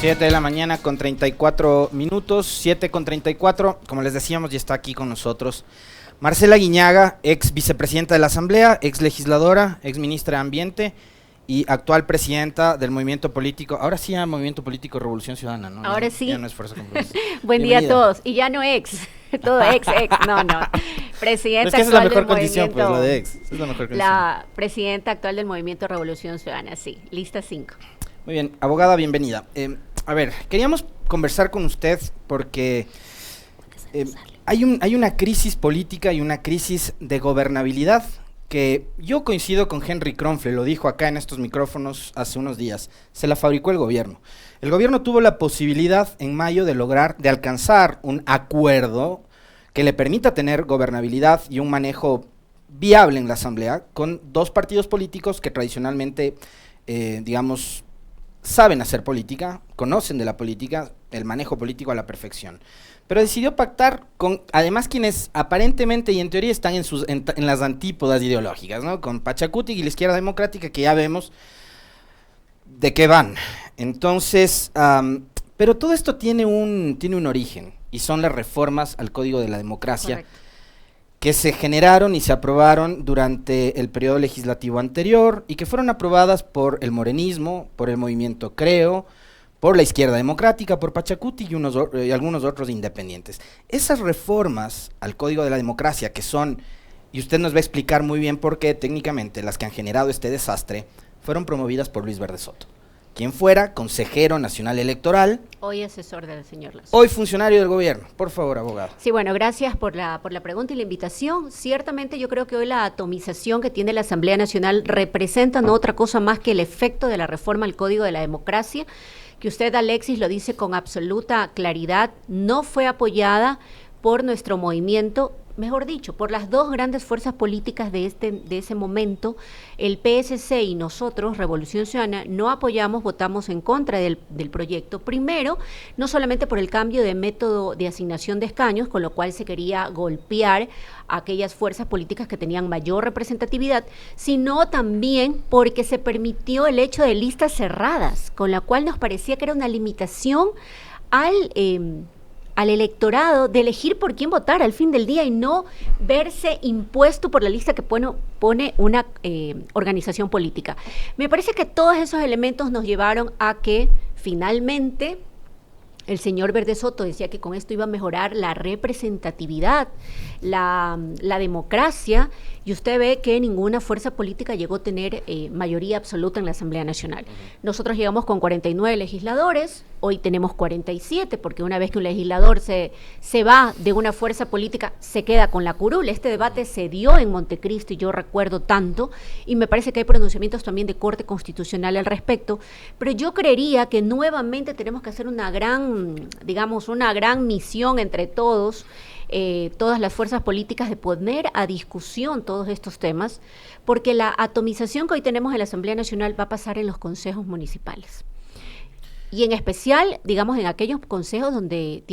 7 de la mañana con 34 minutos, 7 con 34, como les decíamos, ya está aquí con nosotros Marcela Guiñaga, ex vicepresidenta de la Asamblea, ex legisladora, ex ministra de Ambiente y actual presidenta del movimiento político, ahora sí ya Movimiento Político Revolución Ciudadana, ¿no? Ahora ya, sí. Ya no es Fuerza Compromiso. Buen día a todos, y ya no ex, todo ex, no. Presidenta es que esa es la actual mejor del condición, pues, movimiento, la de ex, esa es la mejor condición. la presidenta actual del Movimiento Revolución Ciudadana, sí, lista 5. Muy bien, abogada, bienvenida. A ver, queríamos conversar con usted porque hay una crisis política y una crisis de gobernabilidad que yo coincido con Henry Kronfle, lo dijo acá en estos micrófonos hace unos días, se la fabricó el gobierno. El gobierno tuvo la posibilidad en mayo de alcanzar un acuerdo que le permita tener gobernabilidad y un manejo viable en la Asamblea con dos partidos políticos que tradicionalmente, digamos, saben hacer política, conocen de la política, el manejo político a la perfección. Pero decidió pactar con, además, quienes aparentemente y en teoría están en las antípodas ideológicas, ¿no? Con Pachacuti y la izquierda democrática, que ya vemos de qué van. Entonces, pero todo esto tiene un origen, y son las reformas al Código de la Democracia. Correcto. Que se generaron y se aprobaron durante el periodo legislativo anterior y que fueron aprobadas por el morenismo, por el movimiento Creo, por la izquierda democrática, por Pachacuti y algunos otros independientes. Esas reformas al Código de la Democracia, que son, y usted nos va a explicar muy bien por qué técnicamente las que han generado este desastre, fueron promovidas por Luis Verde Soto, quien fuera consejero nacional electoral. Hoy asesor del señor Lazo. Hoy funcionario del gobierno. Por favor, abogado. Sí, bueno, gracias por la pregunta y la invitación. Ciertamente yo creo que hoy la atomización que tiene la Asamblea Nacional representa no otra cosa más que el efecto de la reforma al Código de la Democracia, que usted, Alexis, lo dice con absoluta claridad, no fue apoyada por nuestro movimiento, mejor dicho, por las dos grandes fuerzas políticas de ese momento. El PSC y nosotros, Revolución Ciudadana, no apoyamos, votamos en contra del proyecto. Primero, no solamente por el cambio de método de asignación de escaños, con lo cual se quería golpear a aquellas fuerzas políticas que tenían mayor representatividad, sino también porque se permitió el hecho de listas cerradas, con la cual nos parecía que era una limitación al electorado de elegir por quién votar al fin del día y no verse impuesto por la lista que pone una organización política. Me parece que todos esos elementos nos llevaron a que finalmente el señor Verde Soto decía que con esto iba a mejorar la representatividad, la democracia, y usted ve que ninguna fuerza política llegó a tener mayoría absoluta en la Asamblea Nacional. Nosotros llegamos con 49 legisladores, hoy tenemos 47, porque una vez que un legislador se va de una fuerza política, se queda con la curul. Este debate se dio en Montecristo y yo recuerdo tanto, y me parece que hay pronunciamientos también de Corte Constitucional al respecto, pero yo creería que nuevamente tenemos que hacer una gran misión entre todos, todas las fuerzas políticas, de poner a discusión todos estos temas, porque la atomización que hoy tenemos en la Asamblea Nacional va a pasar en los consejos municipales. Y en especial, digamos, en aquellos consejos donde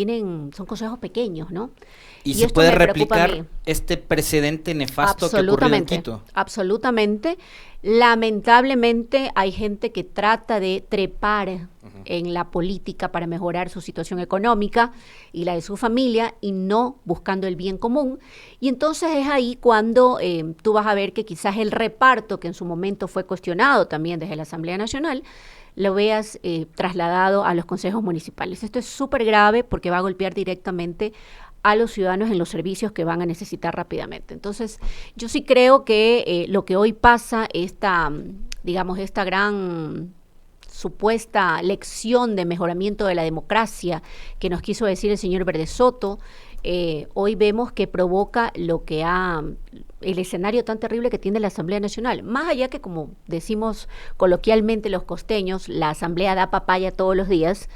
son consejos pequeños, ¿no? ¿Y se puede replicar este precedente nefasto que ocurrió en Quito? Absolutamente. Lamentablemente hay gente que trata de trepar en la política para mejorar su situación económica y la de su familia, y no buscando el bien común. Y entonces es ahí cuando tú vas a ver que quizás el reparto, que en su momento fue cuestionado también desde la Asamblea Nacional, lo veas trasladado a los consejos municipales. Esto es súper grave porque va a golpear directamente a los ciudadanos en los servicios que van a necesitar rápidamente. Entonces, yo sí creo que lo que hoy pasa, esta gran supuesta lección de mejoramiento de la democracia que nos quiso decir el señor Verde Soto, hoy vemos que provoca el escenario tan terrible que tiene la Asamblea Nacional. Más allá que, como decimos coloquialmente los costeños, la Asamblea da papaya todos los días,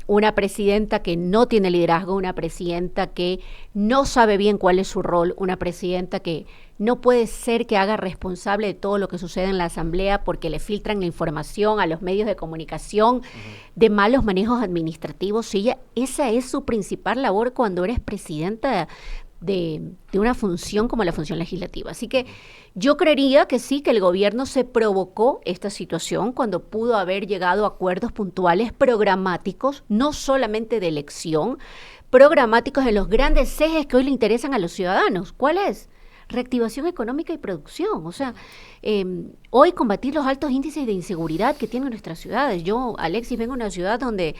una presidenta que no tiene liderazgo, una presidenta que no sabe bien cuál es su rol, una presidenta que no puede ser que haga responsable de todo lo que sucede en la Asamblea porque le filtran la información a los medios de comunicación de malos manejos administrativos. Esa es su principal labor cuando eres presidenta de una función como la función legislativa. Así que yo creería que sí, que el gobierno se provocó esta situación cuando pudo haber llegado a acuerdos puntuales programáticos, no solamente de elección, programáticos en los grandes ejes que hoy le interesan a los ciudadanos. ¿Cuál es? Reactivación económica y producción. O sea, hoy combatir los altos índices de inseguridad que tienen nuestras ciudades. Yo, Alexis, vengo de una ciudad donde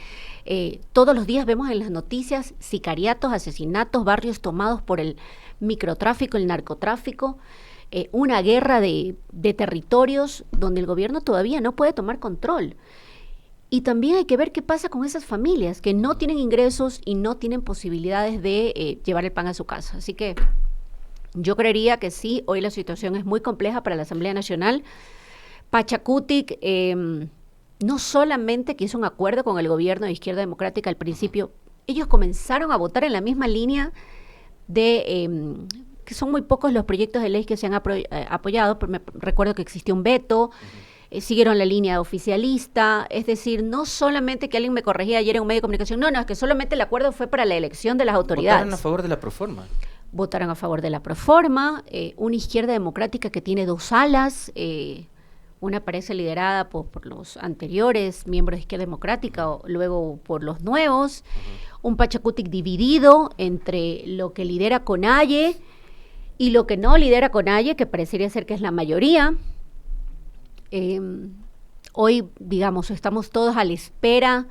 todos los días vemos en las noticias sicariatos, asesinatos, barrios tomados por el microtráfico, el narcotráfico, una guerra de territorios donde el gobierno todavía no puede tomar control. Y también hay que ver qué pasa con esas familias que no tienen ingresos y no tienen posibilidades de llevar el pan a su casa. Así que yo creería que sí, hoy la situación es muy compleja para la Asamblea Nacional. Pachakutik no solamente que hizo un acuerdo con el gobierno de Izquierda Democrática al principio, ellos comenzaron a votar en la misma línea de que son muy pocos los proyectos de ley que se han apoyado, pero recuerdo que existió un veto. Siguieron la línea oficialista, es decir, no solamente que alguien me corregía ayer en un medio de comunicación, no, es que solamente el acuerdo fue para la elección de las autoridades. Votaron a favor de la proforma. Votaron a favor de la proforma, una izquierda democrática que tiene dos alas, una parece liderada por los anteriores miembros de Izquierda Democrática, o luego por los nuevos, un Pachakutik dividido entre lo que lidera CONAIE y lo que no lidera CONAIE, que parecería ser que es la mayoría. Hoy, digamos, estamos todos a la espera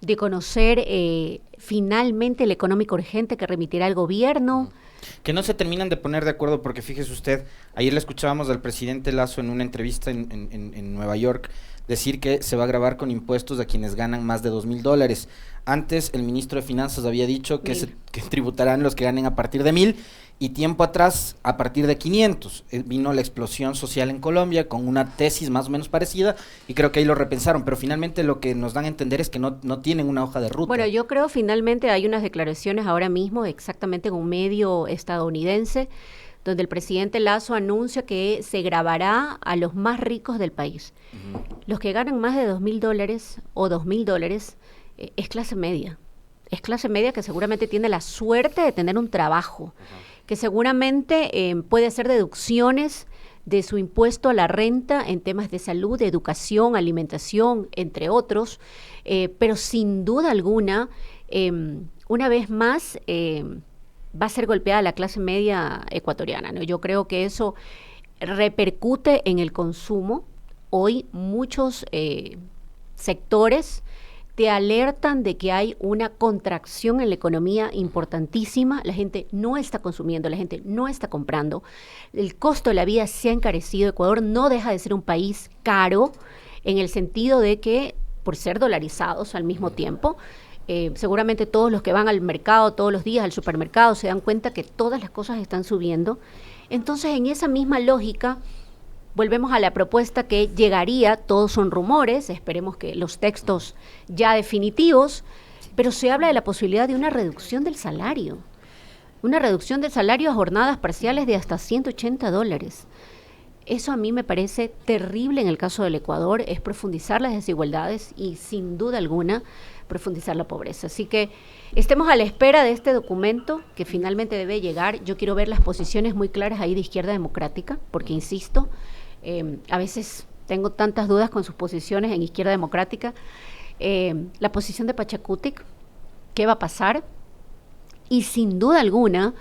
de conocer finalmente el económico urgente que remitirá el gobierno. Que no se terminan de poner de acuerdo porque fíjese usted, ayer le escuchábamos al presidente Lasso en una entrevista en Nueva York decir que se va a gravar con impuestos a quienes ganan más de $2,000. Antes el ministro de Finanzas había dicho que tributarán los que ganen a partir de 1,000 y tiempo atrás a partir de 500. Vino la explosión social en Colombia con una tesis más o menos parecida y creo que ahí lo repensaron, pero finalmente lo que nos dan a entender es que no tienen una hoja de ruta. Bueno, yo creo finalmente hay unas declaraciones ahora mismo exactamente en un medio estadounidense donde el presidente Lasso anuncia que se gravará a los más ricos del país. Los que ganan más de $2,000 o $2,000 es clase media. Es clase media que seguramente tiene la suerte de tener un trabajo, que seguramente puede hacer deducciones de su impuesto a la renta en temas de salud, de educación, alimentación, entre otros, pero sin duda alguna, una vez más, va a ser golpeada la clase media ecuatoriana, ¿no? Yo creo que eso repercute en el consumo. Hoy muchos sectores te alertan de que hay una contracción en la economía importantísima, la gente no está consumiendo, la gente no está comprando, el costo de la vida se ha encarecido, Ecuador no deja de ser un país caro en el sentido de que, por ser dolarizados al mismo tiempo, seguramente todos los que van al mercado todos los días, al supermercado, se dan cuenta que todas las cosas están subiendo. Entonces, en esa misma lógica, volvemos a la propuesta que llegaría, todos son rumores, esperemos que los textos ya definitivos, pero se habla de la posibilidad de una reducción del salario a jornadas parciales de hasta $180. Eso a mí me parece terrible en el caso del Ecuador, es profundizar las desigualdades y sin duda alguna profundizar la pobreza. Así que estemos a la espera de este documento que finalmente debe llegar. Yo quiero ver las posiciones muy claras ahí de Izquierda Democrática, porque insisto, a veces tengo tantas dudas con sus posiciones en Izquierda Democrática. La posición de Pachakutik, ¿qué va a pasar? Y sin duda alguna,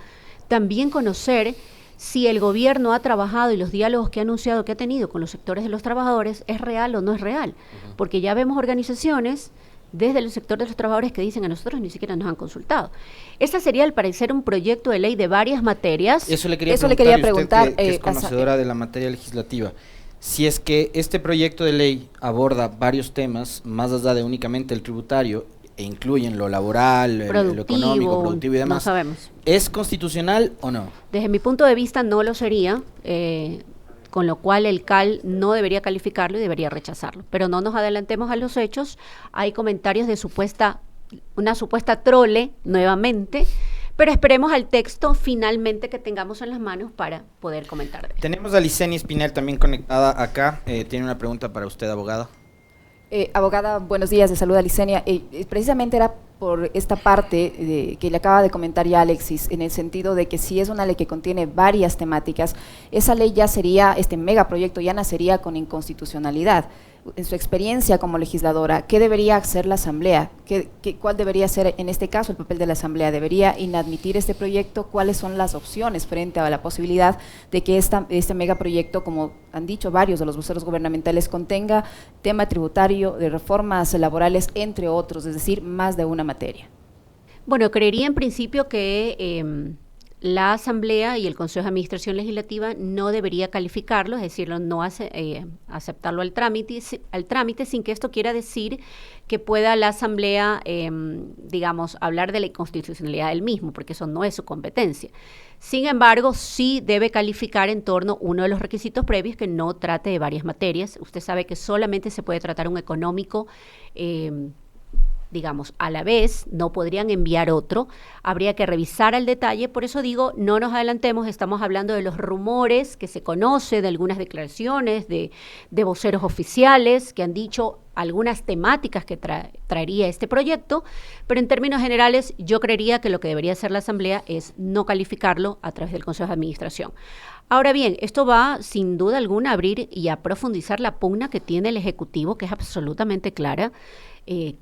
también conocer si el gobierno ha trabajado y los diálogos que ha anunciado que ha tenido con los sectores de los trabajadores es real o no es real. Porque ya vemos organizaciones desde el sector de los trabajadores que dicen a nosotros ni siquiera nos han consultado. Ese sería, al parecer, un proyecto de ley de varias materias. Eso le quería preguntar, usted que es conocedora de la materia legislativa. Si es que este proyecto de ley aborda varios temas, más allá de únicamente el tributario, e incluyen lo laboral, lo económico, productivo y demás, no sabemos. ¿Es constitucional o no? Desde mi punto de vista no lo sería, con lo cual el CAL no debería calificarlo y debería rechazarlo. Pero no nos adelantemos a los hechos, hay comentarios de una supuesta trole nuevamente, pero esperemos al texto finalmente que tengamos en las manos para poder comentar de él. Tenemos a Licenia Espinel también conectada acá, tiene una pregunta para usted, abogada. Abogada, buenos días, le saluda Licenia. Precisamente era por esta parte que le acaba de comentar ya Alexis, en el sentido de que si es una ley que contiene varias temáticas, esa ley ya sería, este megaproyecto ya nacería con inconstitucionalidad. En su experiencia como legisladora, ¿qué debería hacer la Asamblea? ¿Cuál debería ser en este caso el papel de la Asamblea? ¿Debería inadmitir este proyecto? ¿Cuáles son las opciones frente a la posibilidad de que este megaproyecto, como han dicho varios de los voceros gubernamentales, contenga tema tributario, de reformas laborales, entre otros, es decir, más de una materia? Bueno, creería en principio que la Asamblea y el Consejo de Administración Legislativa no debería calificarlo, es decir, no aceptarlo al trámite, sin que esto quiera decir que pueda la Asamblea, digamos, hablar de la inconstitucionalidad del mismo, porque eso no es su competencia. Sin embargo, sí debe calificar en torno a uno de los requisitos previos, que no trate de varias materias. Usted sabe que solamente se puede tratar un económico, digamos, a la vez, no podrían enviar otro, habría que revisar al detalle, por eso digo, no nos adelantemos, estamos hablando de los rumores que se conoce, de algunas declaraciones de voceros oficiales que han dicho algunas temáticas que traería este proyecto, pero en términos generales yo creería que lo que debería hacer la Asamblea es no calificarlo a través del Consejo de Administración. Ahora bien, esto va sin duda alguna a abrir y a profundizar la pugna que tiene el Ejecutivo, que es absolutamente clara,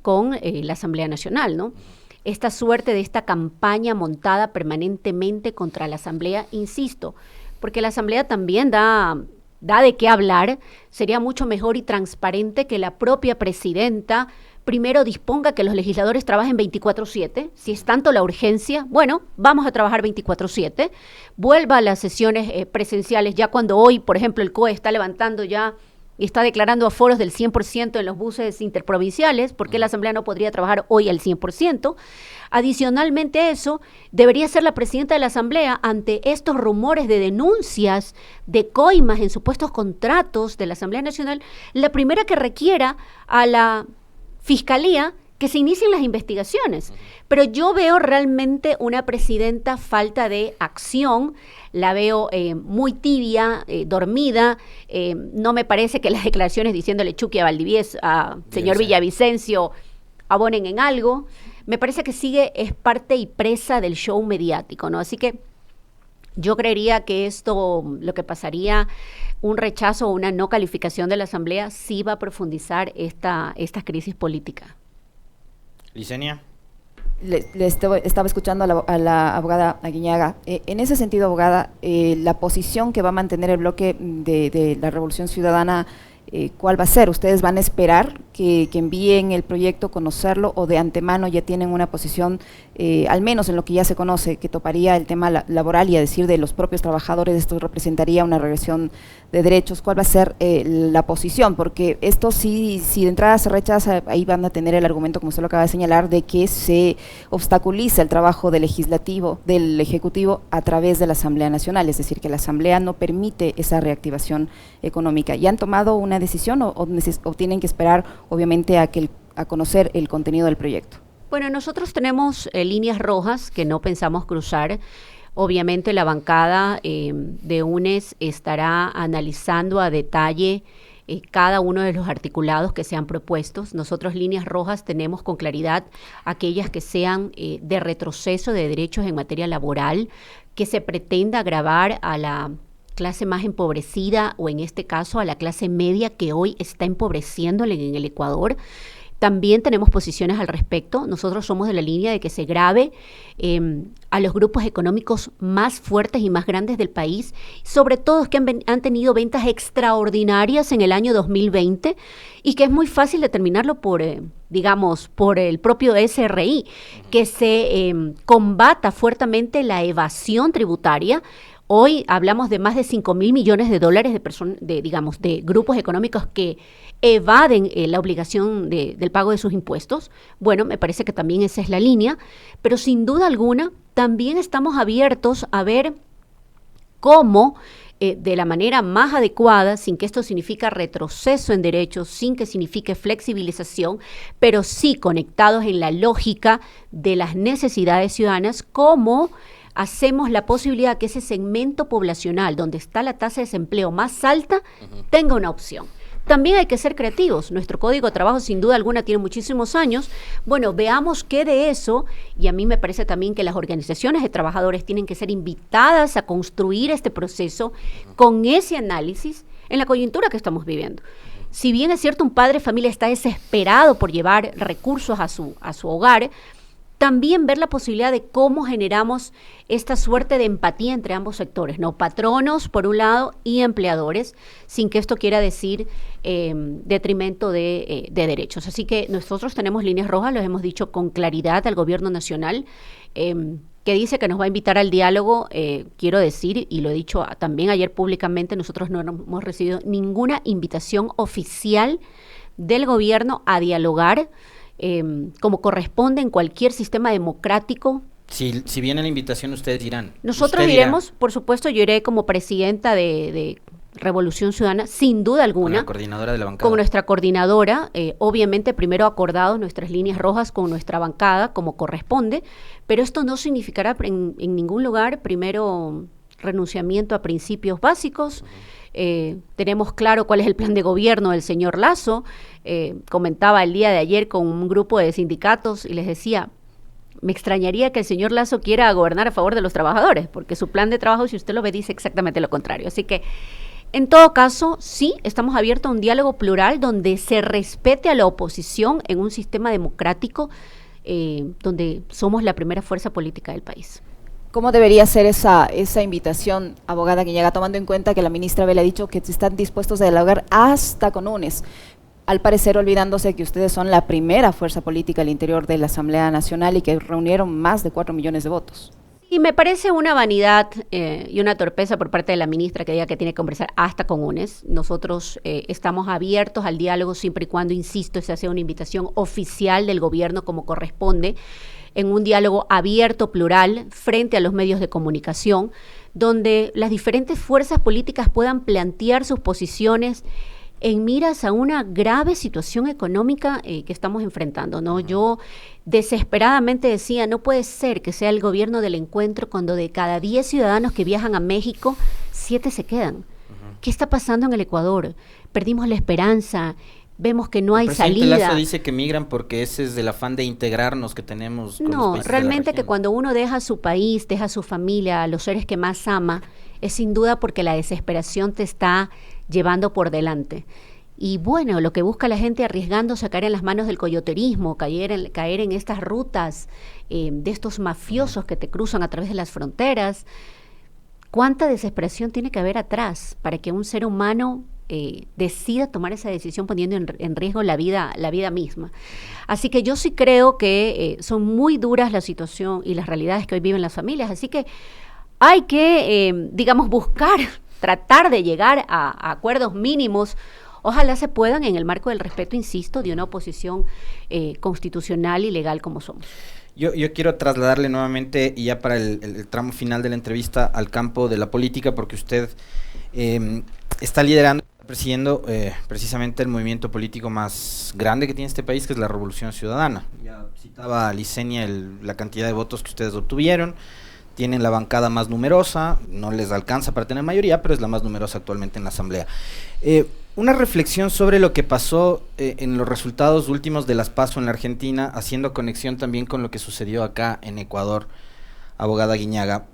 con la Asamblea Nacional, ¿no? Esta suerte de esta campaña montada permanentemente contra la Asamblea, insisto, porque la Asamblea también da de qué hablar, sería mucho mejor y transparente que la propia presidenta primero disponga que los legisladores trabajen 24/7, si es tanto la urgencia, bueno, vamos a trabajar 24/7, vuelva a las sesiones presenciales, ya cuando hoy, por ejemplo, el COE está levantando ya y está declarando aforos del 100% en los buses interprovinciales, ¿por qué la Asamblea no podría trabajar hoy al 100%? Adicionalmente a eso, debería ser la presidenta de la Asamblea, ante estos rumores de denuncias de coimas en supuestos contratos de la Asamblea Nacional, la primera que requiera a la Fiscalía que se inicien las investigaciones. Pero yo veo realmente una presidenta falta de acción, la veo muy tibia, dormida, no me parece que las declaraciones diciéndole Chucky a Valdivieso, a señor Villavicencio, abonen en algo. Me parece que es parte y presa del show mediático, ¿no? Así que yo creería que esto, lo que pasaría, un rechazo o una no calificación de la Asamblea, sí va a profundizar esta crisis política. Licenia. Estaba escuchando a la abogada Aguiñaga. En ese sentido, abogada, la posición que va a mantener el bloque de la Revolución Ciudadana, ¿cuál va a ser? ¿Ustedes van a esperar que envíen el proyecto, conocerlo, o de antemano ya tienen una posición, al menos en lo que ya se conoce, que toparía el tema laboral y a decir de los propios trabajadores, esto representaría una regresión de derechos? ¿Cuál va a ser la posición? Porque esto si de entrada se rechaza, ahí van a tener el argumento, como usted lo acaba de señalar, de que se obstaculiza el trabajo del Ejecutivo a través de la Asamblea Nacional, es decir, que la Asamblea no permite esa reactivación económica. ¿Ya han tomado una decisión o tienen que esperar, obviamente, a conocer el contenido del proyecto? Bueno, nosotros tenemos líneas rojas que no pensamos cruzar. Obviamente la bancada de UNES estará analizando a detalle cada uno de los articulados que sean propuestos. Nosotros líneas rojas tenemos con claridad aquellas que sean de retroceso de derechos en materia laboral, que se pretenda agravar a la clase más empobrecida, o en este caso a la clase media que hoy está empobreciéndole en el Ecuador. También tenemos posiciones al respecto. Nosotros somos de la línea de que se grave a los grupos económicos más fuertes y más grandes del país, sobre todo que han tenido ventas extraordinarias en el año 2020 y que es muy fácil determinarlo por el propio SRI, que se combata fuertemente la evasión tributaria. Hoy hablamos de más de 5.000 millones de dólares de grupos económicos que evaden la obligación del pago de sus impuestos. Bueno, me parece que también esa es la línea, pero sin duda alguna también estamos abiertos a ver cómo de la manera más adecuada, sin que esto signifique retroceso en derechos, sin que signifique flexibilización, pero sí conectados en la lógica de las necesidades ciudadanas, cómo hacemos la posibilidad que ese segmento poblacional donde está la tasa de desempleo más alta tenga una opción. también hay que ser creativos. Nuestro Código de Trabajo, sin duda alguna, tiene muchísimos años. Bueno, veamos qué de eso, y a mí me parece también que las organizaciones de trabajadores tienen que ser invitadas a construir este proceso con ese análisis en la coyuntura que estamos viviendo. Si bien es cierto, un padre de familia está desesperado por llevar recursos a su hogar, también ver la posibilidad de cómo generamos esta suerte de empatía entre ambos sectores, ¿no? Patronos, por un lado, y empleadores, sin que esto quiera decir detrimento de derechos. Así que nosotros tenemos líneas rojas, lo hemos dicho con claridad al gobierno nacional, que dice que nos va a invitar al diálogo. Quiero decir, y lo he dicho también ayer públicamente, nosotros no hemos recibido ninguna invitación oficial del gobierno a dialogar, como corresponde en cualquier sistema democrático. Si viene la invitación, ustedes irán. Nosotros iremos, por supuesto, yo iré como presidenta de Revolución Ciudadana, sin duda alguna. Con la coordinadora de la bancada. Como nuestra coordinadora, obviamente primero acordado nuestras líneas rojas con nuestra bancada, como corresponde, pero esto no significará en ningún lugar, primero, renunciamiento a principios básicos. Tenemos claro cuál es el plan de gobierno del señor Lasso. Comentaba el día de ayer con un grupo de sindicatos y les decía, me extrañaría que el señor Lasso quiera gobernar a favor de los trabajadores, porque su plan de trabajo, si usted lo ve, dice exactamente lo contrario. Así que, en todo caso, sí, estamos abiertos a un diálogo plural donde se respete a la oposición en un sistema democrático, donde somos la primera fuerza política del país. ¿Cómo debería ser esa invitación, abogada Guiñaga, tomando en cuenta que la ministra Abel ha dicho que están dispuestos a dialogar hasta con UNES? Al parecer olvidándose que ustedes son la primera fuerza política al interior de la Asamblea Nacional y que reunieron más de 4 millones de votos. Y me parece una vanidad y una torpeza por parte de la ministra que diga que tiene que conversar hasta con UNES. Nosotros estamos abiertos al diálogo siempre y cuando, insisto, se hace una invitación oficial del gobierno como corresponde, en un diálogo abierto, plural, frente a los medios de comunicación, donde las diferentes fuerzas políticas puedan plantear sus posiciones en miras a una grave situación económica que estamos enfrentando, ¿no? Yo desesperadamente decía, no puede ser que sea el gobierno del encuentro cuando de cada 10 ciudadanos que viajan a México, 7 se quedan. ¿Qué está pasando en el Ecuador? Perdimos la esperanza, vemos que no hay salida. El presidente Lasso dice que migran porque ese es el afán de integrarnos que tenemos con los países realmente de la que cuando uno deja su país, deja su familia, a los seres que más ama, es sin duda porque la desesperación te está llevando por delante. Y bueno, lo que busca la gente arriesgándose a caer en las manos del coyoterismo, caer en estas rutas de estos mafiosos que te cruzan a través de las fronteras. ¿Cuánta desesperación tiene que haber atrás para que un ser humano decida tomar esa decisión poniendo en riesgo la vida misma? Así que yo sí creo que son muy duras la situación y las realidades que hoy viven las familias, así que hay que, buscar, tratar de llegar a acuerdos mínimos. Ojalá se puedan en el marco del respeto, insisto, de una oposición constitucional y legal como somos. Yo quiero trasladarle nuevamente, y ya para el tramo final de la entrevista, al campo de la política, porque usted está liderando, presidiendo precisamente el movimiento político más grande que tiene este país, que es la Revolución Ciudadana. Ya citaba a Licenia la cantidad de votos que ustedes obtuvieron. Tienen la bancada más numerosa, no les alcanza para tener mayoría, pero es la más numerosa actualmente en la Asamblea. Una reflexión sobre lo que pasó en los resultados últimos de las PASO en la Argentina, haciendo conexión también con lo que sucedió acá en Ecuador, abogada Guiñaga.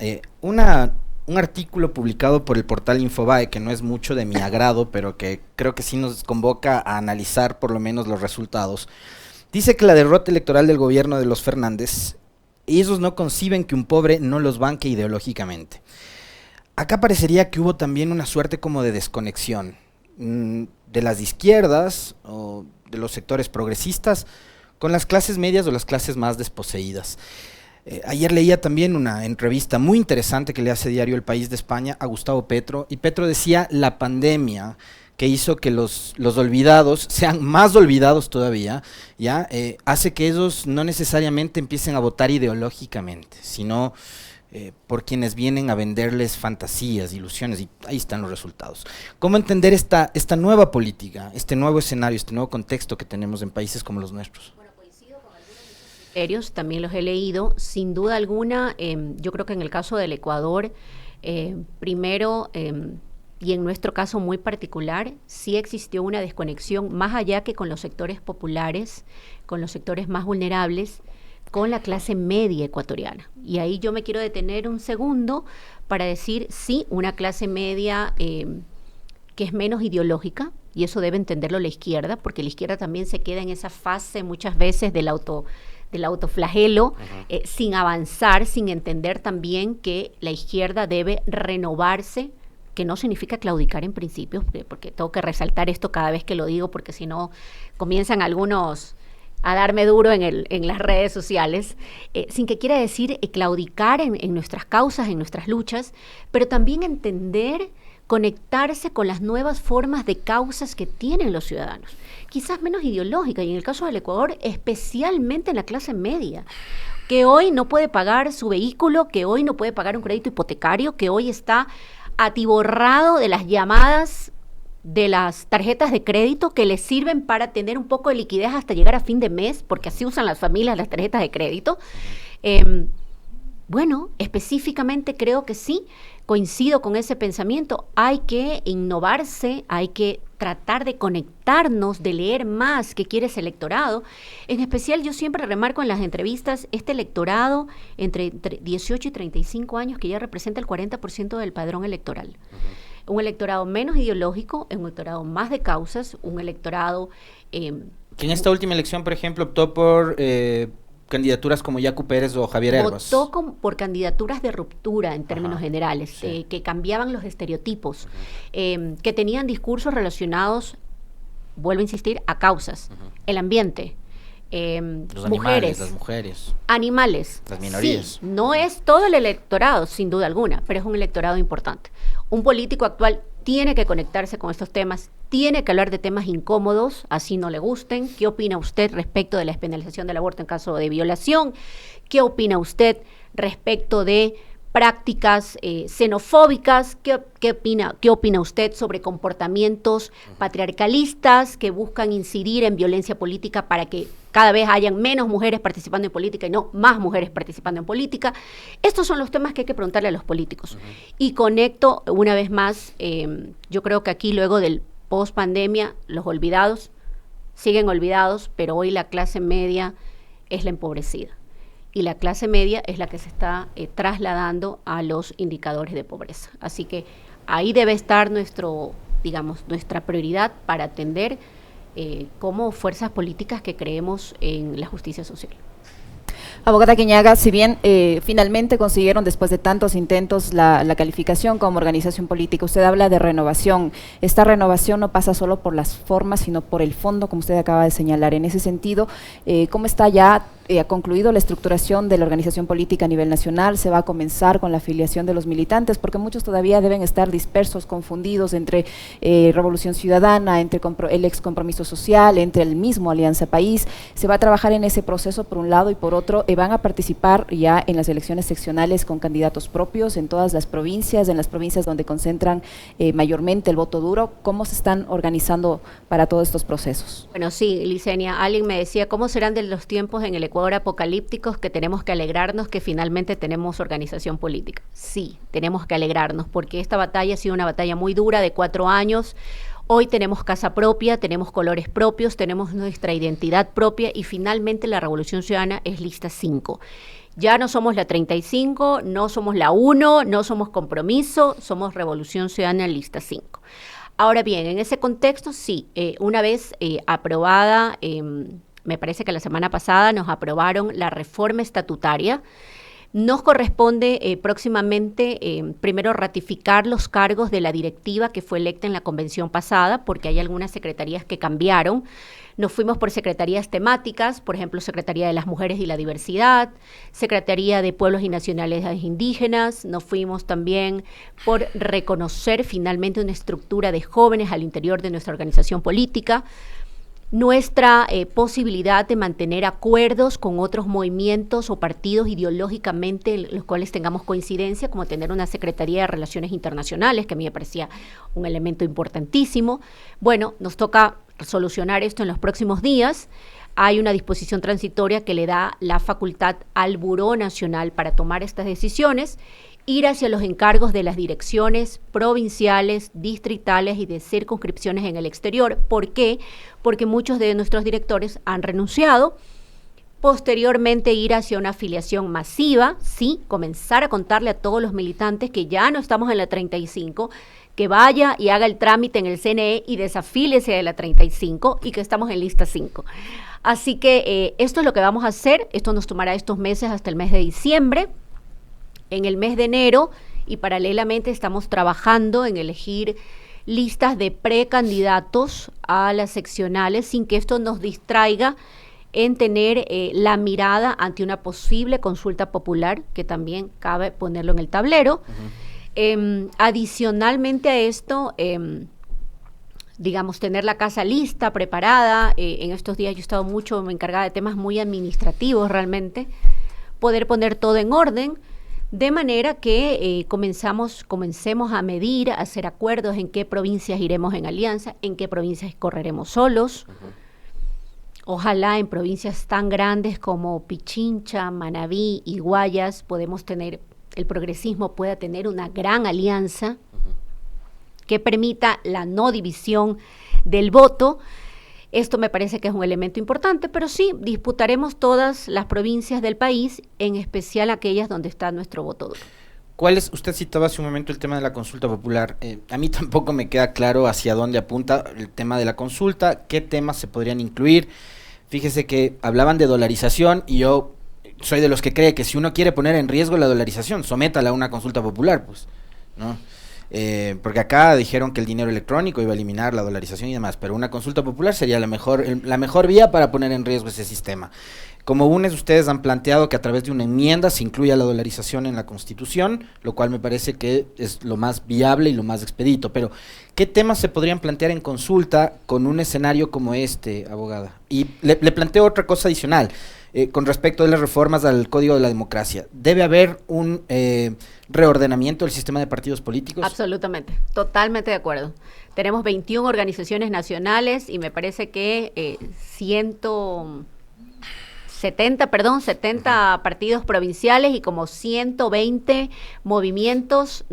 Un artículo publicado por el portal Infobae, que no es mucho de mi agrado, pero que creo que sí nos convoca a analizar por lo menos los resultados, dice que la derrota electoral del gobierno de los Fernández, ellos no conciben que un pobre no los banque ideológicamente. Acá parecería que hubo también una suerte como de desconexión de las izquierdas o de los sectores progresistas con las clases medias o las clases más desposeídas. Ayer leía también una entrevista muy interesante que le hace Diario El País de España a Gustavo Petro, y Petro decía la pandemia que hizo que los olvidados sean más olvidados todavía, ¿ya? Hace que ellos no necesariamente empiecen a votar ideológicamente, sino por quienes vienen a venderles fantasías, ilusiones, y ahí están los resultados. ¿Cómo entender esta nueva política, este nuevo escenario, este nuevo contexto que tenemos en países como los nuestros? Bueno, coincido con algunos de esos criterios, también los he leído, sin duda alguna. Yo creo que en el caso del Ecuador, primero y en nuestro caso muy particular, sí existió una desconexión más allá que con los sectores populares, con los sectores más vulnerables, con la clase media ecuatoriana. Y ahí yo me quiero detener un segundo para decir, sí, una clase media que es menos ideológica, y eso debe entenderlo la izquierda, porque la izquierda también se queda en esa fase muchas veces del autoflagelo, sin avanzar, sin entender también que la izquierda debe renovarse, que no significa claudicar en principios, porque tengo que resaltar esto cada vez que lo digo, porque si no comienzan algunos a darme duro en las redes sociales, sin que quiera decir claudicar en nuestras causas, en nuestras luchas, pero también entender, conectarse con las nuevas formas de causas que tienen los ciudadanos, quizás menos ideológicas, y en el caso del Ecuador, especialmente en la clase media, que hoy no puede pagar su vehículo, que hoy no puede pagar un crédito hipotecario, que hoy está atiborrado de las llamadas de las tarjetas de crédito que les sirven para tener un poco de liquidez hasta llegar a fin de mes, porque así usan las familias las tarjetas de crédito. Bueno, específicamente creo que sí, coincido con ese pensamiento. Hay que innovarse, hay que tratar de conectarnos, de leer más qué quiere ese electorado. En especial, yo siempre remarco en las entrevistas este electorado entre 18 y 35 años que ya representa el 40% del padrón electoral. Un electorado menos ideológico, un electorado más de causas, un electorado... que en esta última elección, por ejemplo, optó por candidaturas como Yacu Pérez o Javier Herbas. Votó por candidaturas de ruptura en términos generales, sí, que cambiaban los estereotipos, que tenían discursos relacionados, vuelvo a insistir, a causas, el ambiente, los mujeres, las mujeres, animales, las minorías. Sí, no es todo el electorado, sin duda alguna, pero es un electorado importante. Un político actual tiene que conectarse con estos temas, tiene que hablar de temas incómodos, así no le gusten. ¿Qué opina usted respecto de la despenalización del aborto en caso de violación? ¿Qué opina usted respecto de prácticas xenofóbicas? ¿Qué opina usted sobre comportamientos patriarcalistas que buscan incidir en violencia política para que cada vez hayan menos mujeres participando en política y no más mujeres participando en política? Estos son los temas que hay que preguntarle a los políticos. Y conecto una vez más, yo creo que aquí luego del post-pandemia, los olvidados siguen olvidados, pero hoy la clase media es la empobrecida. Y la clase media es la que se está trasladando a los indicadores de pobreza. Así que ahí debe estar nuestra prioridad para atender como fuerzas políticas que creemos en la justicia social. Abogada Aguiñaga, si bien finalmente consiguieron después de tantos intentos la calificación como organización política, usted habla de renovación. Esta renovación no pasa solo por las formas, sino por el fondo, como usted acaba de señalar. En ese sentido, ¿cómo está ya ha concluido la estructuración de la organización política a nivel nacional? ¿Se va a comenzar con la afiliación de los militantes? Porque muchos todavía deben estar dispersos, confundidos entre Revolución Ciudadana, entre el ex Compromiso Social, entre el mismo Alianza País. ¿Se va a trabajar en ese proceso por un lado y por otro? ¿Van a participar ya en las elecciones seccionales con candidatos propios en todas las provincias, en las provincias donde concentran mayormente el voto duro? ¿Cómo se están organizando para todos estos procesos? Bueno, sí, Licenia, alguien me decía, ¿cómo serán de los tiempos en el Ecuador apocalípticos que tenemos que alegrarnos que finalmente tenemos organización política? Sí, tenemos que alegrarnos porque esta batalla ha sido una batalla muy dura de 4 años. Hoy tenemos casa propia, tenemos colores propios, tenemos nuestra identidad propia y finalmente la Revolución Ciudadana es lista 5. Ya no somos la 35, no somos la 1, no somos Compromiso, somos Revolución Ciudadana lista 5. Ahora bien, en ese contexto, sí, una vez aprobada, me parece que la semana pasada nos aprobaron la reforma estatutaria. Nos corresponde próximamente primero ratificar los cargos de la directiva que fue electa en la convención pasada, porque hay algunas secretarías que cambiaron. Nos fuimos por secretarías temáticas, por ejemplo, Secretaría de las Mujeres y la Diversidad, Secretaría de Pueblos y Nacionalidades Indígenas. Nos fuimos también por reconocer finalmente una estructura de jóvenes al interior de nuestra organización política. Nuestra posibilidad de mantener acuerdos con otros movimientos o partidos ideológicamente en los cuales tengamos coincidencia, como tener una Secretaría de Relaciones Internacionales, que a mí me parecía un elemento importantísimo. Bueno, nos toca solucionar esto en los próximos días. Hay una disposición transitoria que le da la facultad al Buró Nacional para tomar estas decisiones ir hacia los encargos de las direcciones provinciales, distritales y de circunscripciones en el exterior. ¿Por qué? Porque muchos de nuestros directores han renunciado. Posteriormente ir hacia una afiliación masiva, sí, comenzar a contarle a todos los militantes que ya no estamos en la 35, que vaya y haga el trámite en el CNE y desafíliese de la 35 y que estamos en lista 5. Así que esto es lo que vamos a hacer. Esto nos tomará estos meses hasta el mes de diciembre. En el mes de enero y paralelamente estamos trabajando en elegir listas de precandidatos a las seccionales sin que esto nos distraiga en tener la mirada ante una posible consulta popular, que también cabe ponerlo en el tablero. Adicionalmente a esto, digamos, tener la casa lista, preparada. En estos días yo he estado mucho encargada de temas muy administrativos realmente, poder poner todo en orden, de manera que comencemos a medir, a hacer acuerdos en qué provincias iremos en alianza, en qué provincias correremos solos. Ojalá en provincias tan grandes como Pichincha, Manabí y Guayas el progresismo pueda tener una gran alianza que permita la no división del voto. Esto me parece que es un elemento importante, pero sí, disputaremos todas las provincias del país, en especial aquellas donde está nuestro voto duro. Usted citaba hace un momento el tema de la consulta popular. A mí tampoco me queda claro hacia dónde apunta el tema de la consulta, qué temas se podrían incluir. Fíjese que hablaban de dolarización y yo soy de los que cree que si uno quiere poner en riesgo la dolarización, sométala a una consulta popular, pues, ¿no? Porque acá dijeron que el dinero electrónico iba a eliminar la dolarización y demás, pero una consulta popular sería la mejor vía para poner en riesgo ese sistema. Como UNES, ustedes han planteado que a través de una enmienda se incluya la dolarización en la Constitución, lo cual me parece que es lo más viable y lo más expedito. Pero, ¿qué temas se podrían plantear en consulta con un escenario como este, abogada? Y le planteo otra cosa adicional, con respecto de las reformas al Código de la Democracia. ¿Debe haber un reordenamiento del sistema de partidos políticos? Absolutamente, totalmente de acuerdo. Tenemos 21 organizaciones nacionales y me parece que 70 partidos provinciales y como 120 movimientos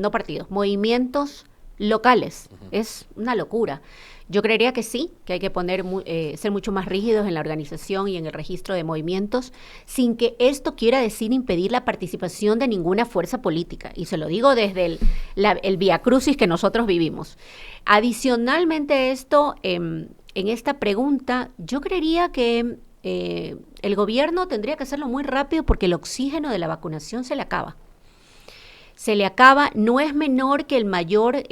locales. Es una locura. Yo creería que sí, que hay que ser mucho más rígidos en la organización y en el registro de movimientos, sin que esto quiera decir impedir la participación de ninguna fuerza política. Y se lo digo desde el viacrucis que nosotros vivimos. Adicionalmente a esto, en esta pregunta, yo creería que el gobierno tendría que hacerlo muy rápido porque el oxígeno de la vacunación se le acaba. No es menor que el mayor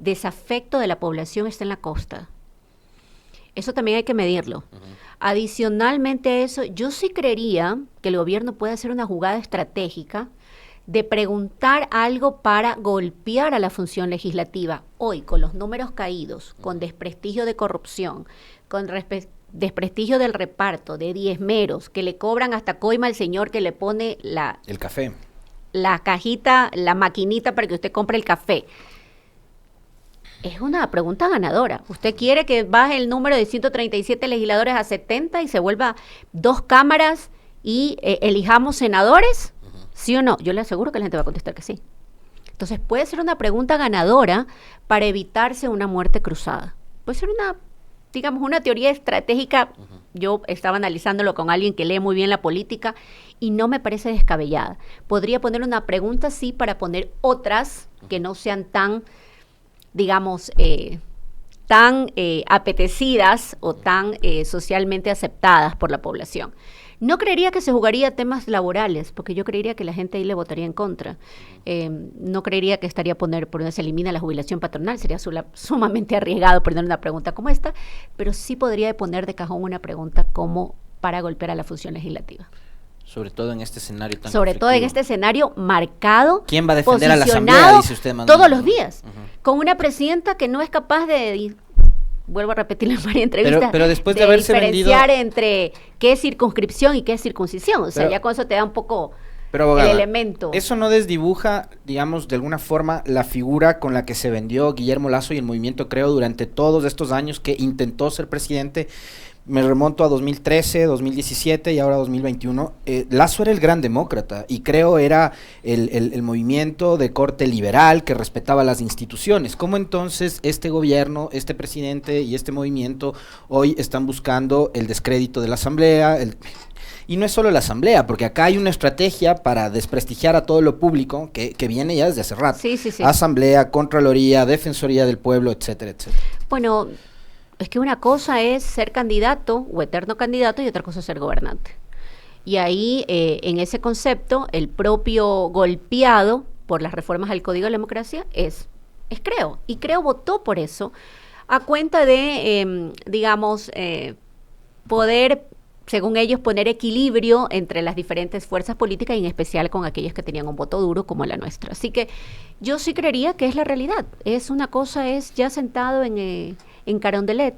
desafecto de la población está en la costa. Eso también hay que medirlo. Adicionalmente a eso, yo sí creería que el gobierno puede hacer una jugada estratégica de preguntar algo para golpear a la función legislativa. Hoy, con los números caídos, con desprestigio de corrupción, con desprestigio del reparto, de diezmeros, que le cobran hasta coima al señor que le pone el café, la cajita, la maquinita para que usted compre el café. Es una pregunta ganadora. ¿Usted quiere que baje el número de 137 legisladores a 70 y se vuelva 2 cámaras y elijamos senadores? ¿Sí o no? Yo le aseguro que la gente va a contestar que sí. Entonces puede ser una pregunta ganadora para evitarse una muerte cruzada. Puede ser una teoría estratégica. Yo estaba analizándolo con alguien que lee muy bien la política y no me parece descabellada. Podría poner una pregunta sí para poner otras que no sean tan, digamos, tan apetecidas o tan socialmente aceptadas por la población. No creería que se jugaría temas laborales, porque yo creería que la gente ahí le votaría en contra. No creería que estaría por donde se elimina la jubilación patronal, sería sumamente arriesgado poner una pregunta como esta, pero sí podría poner de cajón una pregunta como para golpear a la función legislativa. Sobre todo en este escenario tan Sobre todo en este escenario marcado, ¿quién va a defender a la Asamblea, dice usted, todos los días, con una presidenta que no es capaz vuelvo a repetirlo en varias entrevistas, pero después de haberse diferenciar entre qué es circunscripción y qué es circuncisión. O sea, ya con eso te da un poco abogada, el elemento. ¿Eso no desdibuja, digamos, de alguna forma la figura con la que se vendió Guillermo Lasso y el movimiento Creo durante todos estos años que intentó ser presidente? me remonto a 2013, 2017 y ahora 2021, Lazo era el gran demócrata y creo era el movimiento de corte liberal que respetaba las instituciones. ¿Cómo entonces este gobierno, este presidente y este movimiento hoy están buscando el descrédito de la Asamblea? Y no es solo la Asamblea, porque acá hay una estrategia para desprestigiar a todo lo público que viene ya desde hace rato. Sí. Asamblea, Contraloría, Defensoría del Pueblo, etcétera, etcétera. Bueno, es que una cosa es ser candidato o eterno candidato y otra cosa es ser gobernante. Y ahí, en ese concepto, el propio golpeado por las reformas al Código de la Democracia es Creo. Y Creo votó por eso, a cuenta de, poder, según ellos, poner equilibrio entre las diferentes fuerzas políticas y en especial con aquellas que tenían un voto duro como la nuestra. Así que yo sí creería que es la realidad. Es una cosa, es ya sentado en Carondelet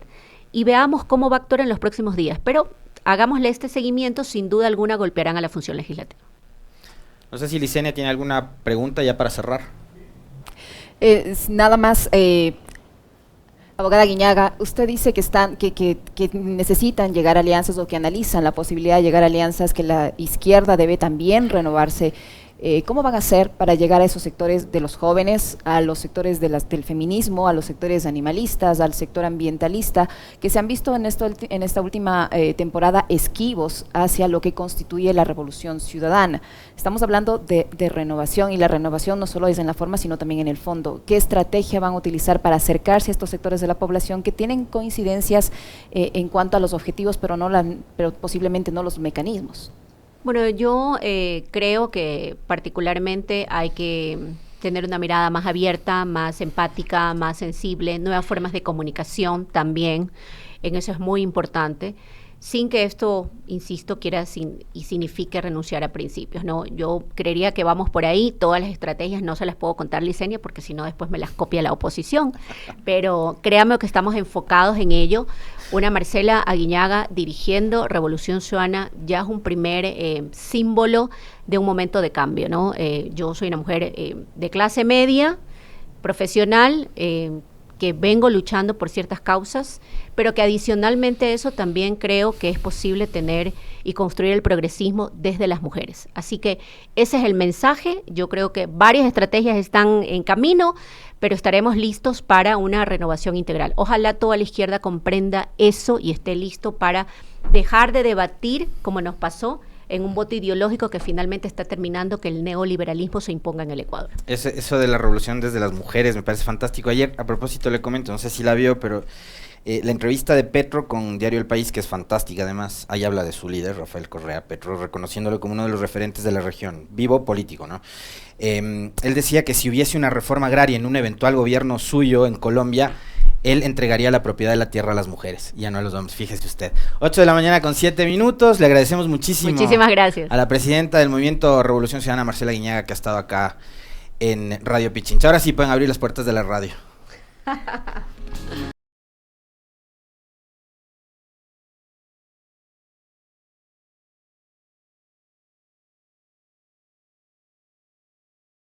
y veamos cómo va a actuar en los próximos días. Pero hagámosle este seguimiento, sin duda alguna golpearán a la función legislativa. No sé si Licenia tiene alguna pregunta ya para cerrar. Nada más, abogada Aguiñaga, usted dice que necesitan llegar a alianzas o que analizan la posibilidad de llegar a alianzas, que la izquierda debe también renovarse. ¿Cómo van a hacer para llegar a esos sectores de los jóvenes, a los sectores del feminismo, a los sectores animalistas, al sector ambientalista, que se han visto en esta última temporada esquivos hacia lo que constituye la revolución ciudadana? Estamos hablando de renovación, y la renovación no solo es en la forma, sino también en el fondo. ¿Qué estrategia van a utilizar para acercarse a estos sectores de la población que tienen coincidencias en cuanto a los objetivos, pero posiblemente no los mecanismos? Bueno, yo creo que particularmente hay que tener una mirada más abierta, más empática, más sensible, nuevas formas de comunicación también, en eso es muy importante, sin que esto, insisto, signifique renunciar a principios, ¿no? Yo creería que vamos por ahí, todas las estrategias no se las puedo contar, Licenia, porque si no después me las copia la oposición, pero créame que estamos enfocados en ello. Una Marcela Aguiñaga dirigiendo Revolución Ciudadana ya es un primer símbolo de un momento de cambio, ¿no? Yo soy una mujer de clase media, profesional, que vengo luchando por ciertas causas, pero que adicionalmente a eso también creo que es posible tener y construir el progresismo desde las mujeres. Así que ese es el mensaje. Yo creo que varias estrategias están en camino, pero estaremos listos para una renovación integral. Ojalá toda la izquierda comprenda eso y esté listo para dejar de debatir, como nos pasó, en un voto ideológico que finalmente está terminando que el neoliberalismo se imponga en el Ecuador. Eso de la revolución desde las mujeres me parece fantástico. Ayer, a propósito, le comento, no sé si la vio, pero la entrevista de Petro con Diario El País, que es fantástica además, ahí habla de su líder, Rafael Correa Petro, reconociéndolo como uno de los referentes de la región, vivo político, ¿no? Él decía que si hubiese una reforma agraria en un eventual gobierno suyo en Colombia, él entregaría la propiedad de la tierra a las mujeres, ya no a los hombres, fíjese usted. 8 de la mañana con 7 minutos, le agradecemos muchísimo. Muchísimas gracias. A la presidenta del Movimiento Revolución Ciudadana, Marcela Aguiñaga, que ha estado acá en Radio Pichincha. Ahora sí pueden abrir las puertas de la radio.